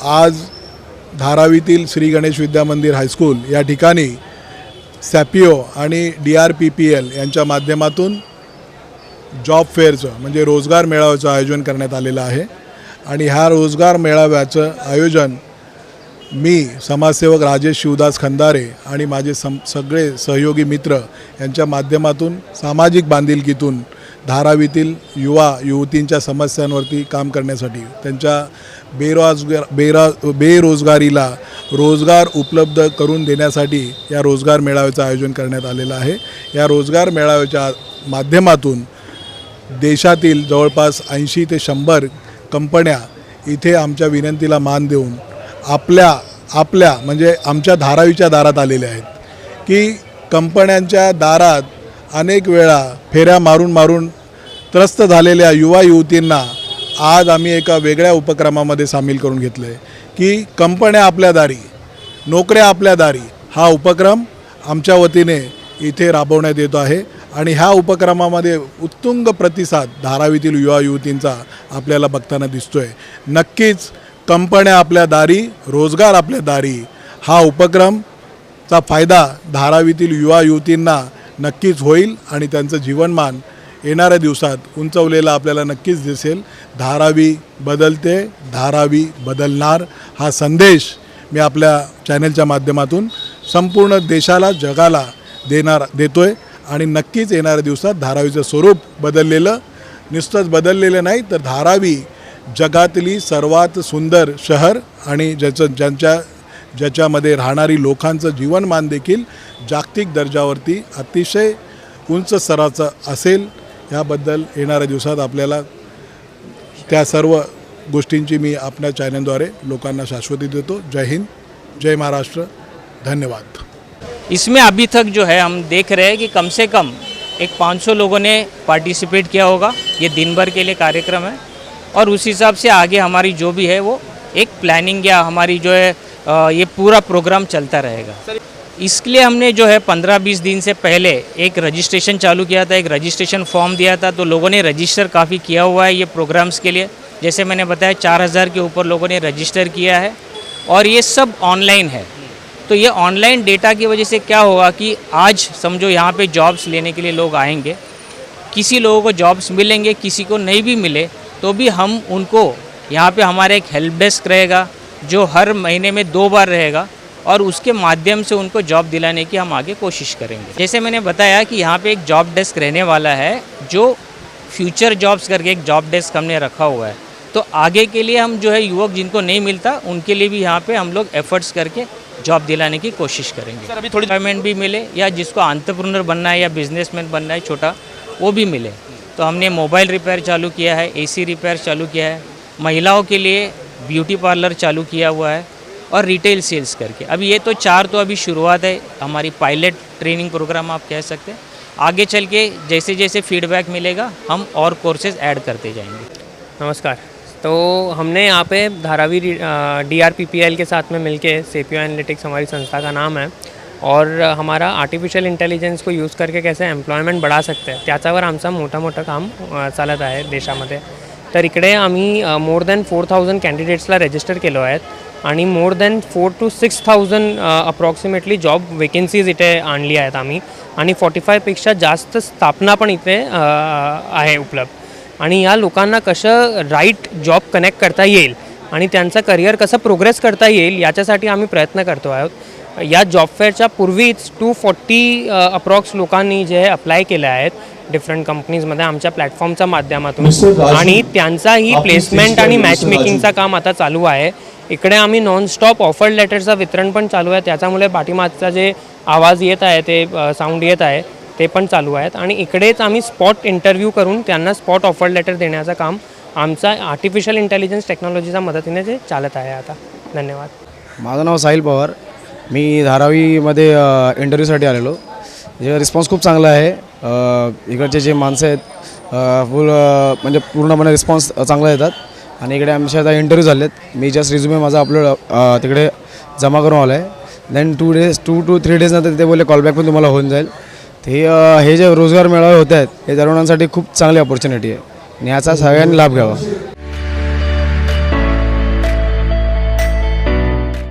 आज धारावीतील श्री गणेश विद्या मंदिर हायस्कूल या ठिकाणी सॅपिओ आणि DRPPL यांच्या माध्यमातून जॉब फेअरचं म्हणजे रोजगार मेळाव्याचं आयोजन करण्यात आलेलं आहे। आणि ह्या रोजगार मेळाव्याचं आयोजन मी समाजसेवक राजेश शिवदास खंदारे आणि माझे सगळे सहयोगी मित्र यांच्या माध्यमातून सामाजिक बांधिलकीतून धारावीतील युवा युवतींच्या समस्यांवरती काम करण्यासाठी त्यांच्या बेरोजगारीला रोजगार उपलब्ध करून देण्यासाठी या रोजगार मेळाव्याचं आयोजन करण्यात आलेलं आहे। या रोजगार मेळाव्याच्या माध्यमातून देशातील जवळपास 80 ते 100 कंपन्या इथे आमच्या विनंतीला मान देऊन आपल्या म्हणजे आमच्या धारावीच्या दारात आलेल्या आहेत की कंपन्यांच्या दारात अनेक वेळा फेऱ्या मारून त्रस्त झालेल्या युवा युवतींना आज आम्ही एका वेगळ्या उपक्रमामध्ये सामील करून घेतलं आहे की कंपन्या आपल्या दारी नोकऱ्या आपल्या दारी हा उपक्रम आमच्या वतीने इथे राबवण्यात येतो आहे। आणि ह्या उपक्रमामध्ये उत्तुंग प्रतिसाद धारावीतील युवा युवतींचा आपल्याला बघताना दिसतोय। नक्कीच कंपन्या आपल्या दारी रोजगार आपल्या दारी हा उपक्रमचा फायदा धारावीतील युवा युवतींना नक्कीच होईल आणि त्यांचं जीवनमान येणाऱ्या दिवसात उंचवलेला आपल्याला नक्कीच दिसेल। धारावी बदलते, धारावी बदलणार हा संदेश मी आपल्या चॅनलच्या माध्यमातून संपूर्ण देशाला जगाला देतोय। आणि नक्कीच येणाऱ्या दिवसात धारावीचं स्वरूप बदललेलं नुसतंच बदललेलं नाही तर धारावी जगातली सर्वात सुंदर शहर आणि ज्याच्यामध्ये राहणारी लोकांचं जीवनमान देखील जागतिक दर्जावरती अतिशय उंच स्तराचं असेल याबद्दल येणाऱ्या दिवसात आपल्याला त्या सर्व गोष्टींची मी आपल्या चॅनलद्वारे लोकांना शाश्वती देतो। जय हिंद, जय महाराष्ट्र, धन्यवाद। इसमें अभी तक जो है हम देख रहे हैं कि कम से कम एक 500 लोगों ने पार्टिसिपेट किया होगा। ये दिन भर के लिए कार्यक्रम है और उस हिसाब से आगे हमारी जो भी है वो एक प्लानिंग या हमारी जो है ये पूरा प्रोग्राम चलता रहेगा। इसके लिए हमने जो है 15-20 दिन से पहले एक रजिस्ट्रेशन चालू किया था, एक रजिस्ट्रेशन फॉर्म दिया था, तो लोगों ने रजिस्टर काफ़ी किया हुआ है ये प्रोग्राम्स के लिए। जैसे मैंने बताया 4000 के ऊपर लोगों ने रजिस्टर किया है और ये सब ऑनलाइन है। तो ये ऑनलाइन डेटा की वजह से क्या होगा कि आज समझो यहाँ पे जॉब्स लेने के लिए लोग आएंगे, किसी लोगों को जॉब्स मिलेंगे, किसी को नहीं भी मिले तो भी हम उनको यहाँ पे हमारा एक हेल्प डेस्क रहेगा जो हर महीने में 2 बार रहेगा और उसके माध्यम से उनको जॉब दिलाने की हम आगे कोशिश करेंगे। जैसे मैंने बताया कि यहाँ पे एक जॉब डेस्क रहने वाला है जो फ्यूचर जॉब्स करके एक जॉब डेस्क हमने रखा हुआ है। तो आगे के लिए हम जो है युवक जिनको नहीं मिलता उनके लिए भी यहाँ पे हम लोग एफर्ट्स करके जॉब दिलाने की कोशिश करेंगे। सर अभी थोड़ी पेमेंट भी मिले या जिसको एंटरप्रेन्योर बनना है या बिजनेसमैन बनना है छोटा वो भी मिले। तो हमने मोबाइल रिपेयर चालू किया है, AC रिपेयर चालू किया है, महिलाओं के लिए ब्यूटी पार्लर चालू किया हुआ है और रिटेल सेल्स करके। अभी ये तो 4 तो अभी शुरुआत है हमारी पायलट ट्रेनिंग प्रोग्राम आप कह सकते हैं। आगे चल के जैसे जैसे फीडबैक मिलेगा हम और कोर्सेज ऐड करते जाएंगे। नमस्कार। तो हमने यहाँ पे धारावी DRPPL के साथ में मिलके सॅपिओ एनालिटिक्स हमारी संस्था का नाम है और हमारा आर्टिफिशियल इंटेलिजन्स को यूज़ करके कैसे एम्प्लॉयमेंट बढ़ा सकते हैं त्याच्यावर आमचं मोठं काम चालत आहे देशामध्ये। तर इकडे आम्ही मोर दॅन 4000 कॅन्डिडेट्सला रजिस्टर केलो आहेत आणि more than 4 to 6000 approximately job vacancies इथे आणली आहेत आम्ही आणि 45 पेक्षा जास्त स्थापना पण इथे आहे उपलब्ध। आणि या लोकांना कसं राईट जॉब कनेक्ट करता येईल आणि त्यांचं करिअर कसं प्रोग्रेस करता येईल याच्यासाठी आम्ही प्रयत्न करतो आहोत। या जॉब फेअरच्या पूर्वीच 240 अप्रॉक्स लोकांनी जे अप्लाय केले आहेत डिफरंट कंपनीजमध्ये आमच्या प्लॅटफॉर्मच्या माध्यमातून आणि त्यांचाही प्लेसमेंट आणि मॅच मेकिंगचं काम आता चालू आहे। इकडे आम्ही नॉनस्टॉप ऑफर लेटरचं वितरण पण चालू आहे, त्याच्यामुळे पाठीमागचा जे आवाज येत आहे ते साऊंड येत आहे ते पण चालू आहेत आणि इकडेच आम्ही स्पॉट इंटरव्ह्यू करून त्यांना स्पॉट ऑफर लेटर देण्याचं काम आमचा आर्टिफिशियल इंटेलिजन्स टेक्नॉलॉजीच्या मदतीने जे चालत आहे आता। धन्यवाद। माझं नाव साहिल पवार, मी धारावीमध्ये इंटरव्ह्यूसाठी आलेलो। जे रिस्पॉन्स खूप चांगला आहे, इकडचे जे माणसं आहेत फुल म्हणजे पूर्णपणे रिस्पॉन्स चांगला देतात आणि इकडे आमचे आता इंटरव्ह्यू झाले आहेत। मी जस्ट रिझ्युमे माझा अपलोड तिकडे जमा करून आला आहे। देन 2 to 3 डेज नंतर ते बोलले कॉलबॅक पण तुम्हाला होऊन जाईल। हे जे रोजगार मेळावे होत आहेत हे तरुणांसाठी खूप चांगली अपॉर्च्युनिटी आहे आणि याचा सगळ्यांनी लाभ घ्यावा।